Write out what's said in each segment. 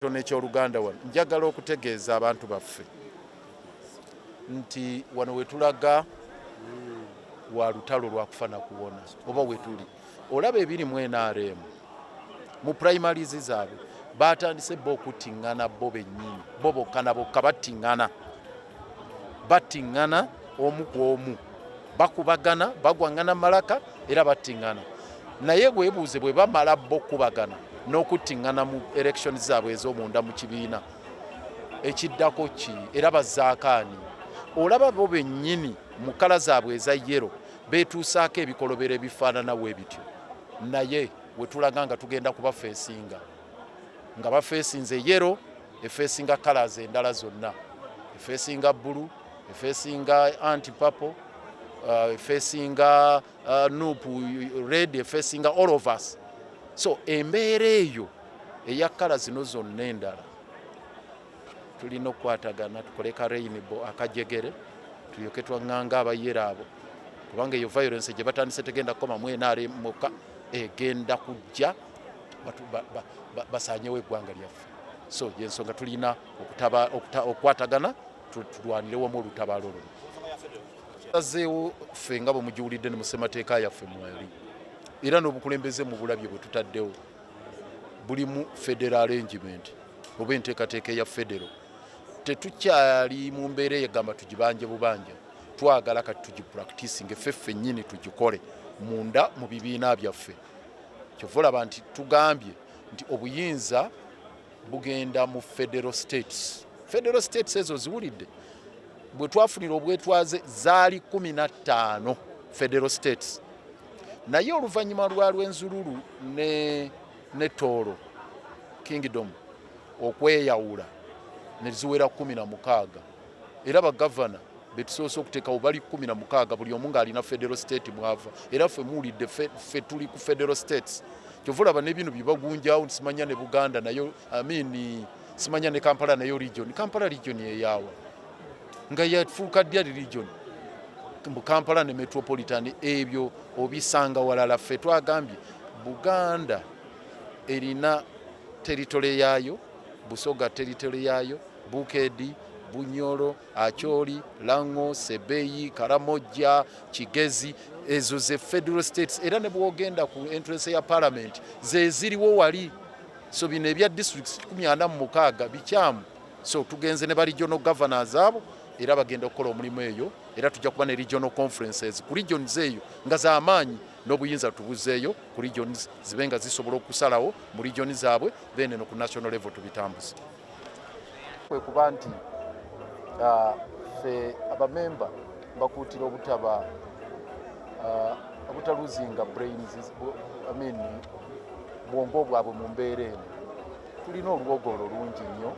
N'ekyoluganda wano njagala okutegeeza abantu baffe nti wano wetulaga wa lutalo lwa kufa na kuwona oba wetuli olaba ebiri mu NRM mu primaries zaabwe batandise bo okutingana bo bennyini bo bokka bokka batingana omu ku omu bakubagana bagwangana malaka era batingana naye weebuuze bwe bamala bo kubagana n'okutingana mu election zaabwe ez'omunda mu kibiina ekiddako ki era bazaakaani olaba bo bennyini mu kala zaabwe eza yero beetuusaako ebikolobero ebifaanana we bityo naye we tulaga nga tugenda kubafeesinga nga bafeesinze yero efeesinga colors endala zonna efeesinga bbulu efeesinga anti-purple efeesinga nuupu red efeesinga all of us. So embeera eyo eya kala zino zonna endala tulina okukwatagana tukole ka rainbow akajegere tulyoke twaŋŋanga abayera abo kubanga eyo violence gye batandise tegenda kukoma mu NRM mukka egenda kujja basaanyewo eggwanga lyaffe. So yensonga tulina okukwatagana tulwanire wamu olutabaalo luno. Azeewo ffe nga bwe mugiwulidde ne mu ssemateeka yaffe mwali era n'obukulembeze mu bulabye bwe tutaddewo buli mu federal arrangement oba enteekateeka eya federo tetukyali mu mbeera eyegamba tugibanje bubanja twagala kati tugipracticinge ffe nnyini tugikole munda mu bibiina byaffe kyova olaba nti tugambye nti obuyinza bugenda mu federal states ezo ziwulidde bwe twafunira obwetwaze zaali 15 federal states naye oluvannyuma lwa lw'enzululu ne tooro kingdom okweyawula ne ziwera 16 era bagavana betusoose okuteekawo bali 16 buli omu ng'alina federal state mwava era ffe muwulidde ffe tuli ku federal states kyova olaba ne bino byebagunjawo simanya ne Buganda nayo simanya ne Kampala nayo region eyaawa nga yafuuka dya region mu Kampala ne metropolitan ebyo obisanga walala ffe twagambye Buganda erina territory yaayo Busoga territory yaayo Bukedi Bunyoro Acholi Lango Sebeyi Karamoja Kigezi ezo ze federal states era ne bwogenda ku entrance ya parliament ze ziriwo wali so bino ebya districts 46 bikyamu so tugenze ne ba regional governors abo era bagenda okukola omulimu eyo era tujja kuba ne regional conferences ku regions eyo nga z'amaanyi n'obuyinza tubuzeeyo ku regions zibenga zisobola okusalawo mu regions zaabwe then no ku national level tubitambuze kwe kuba nti ffe abamemba bakuutira obutaluzinga brains bwongo bwabwe mu mbeera eno tulina olwogolo lungi nnyo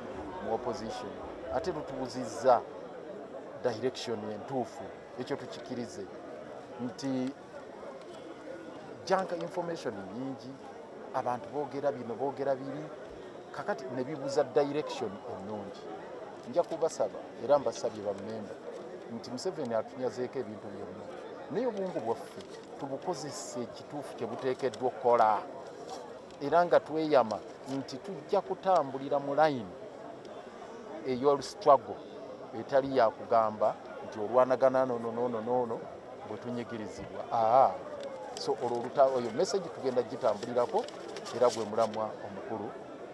mu opposition ate tutubuzizza direction entuufu ekyo tukikirize nti junk information nyingi abantu boogera bino boogera biri kakati ne bibuza direction ennungi nja kubasaba era mbasabye bammemba nti Museveni atunyazeeko ebintu byonna naye obwongo bwaffe tubukozese ekituufu kye buteekeddwa okukola era nga tweyama nti tujja kutambulira mu line ey'ol struggle etali yakugamba nti olwanagana nono bwe tunyigirizibwa so oyo message tugenda gitambulirako era gwe mulamwa omukulu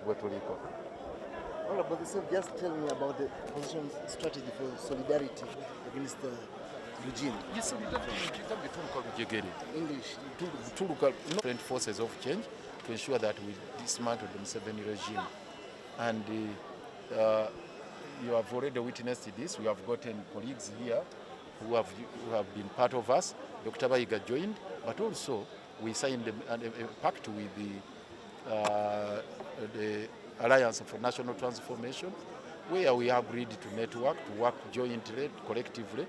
gwe tuliko. But just tell me about the opposition strategy for solidarity against the regime. Yes, English. To look at different forces of change to ensure that we dismantle the Museveni regime. And you have already witnessed this. We have gotten colleagues here who have been part of us. Dr. Bayiga joined, but also we signed a pact with the Alliance for National Transformation, where we agreed to network, to work jointly, collectively,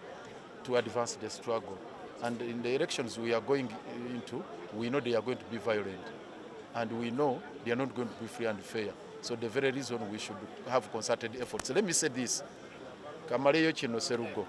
to advance the struggle. And in the elections we are going into, we know they are going to be violent. And we know they are not going to be free and fair. So the very reason we should have concerted efforts. Let me say this. Kamaleyo kino Serugo.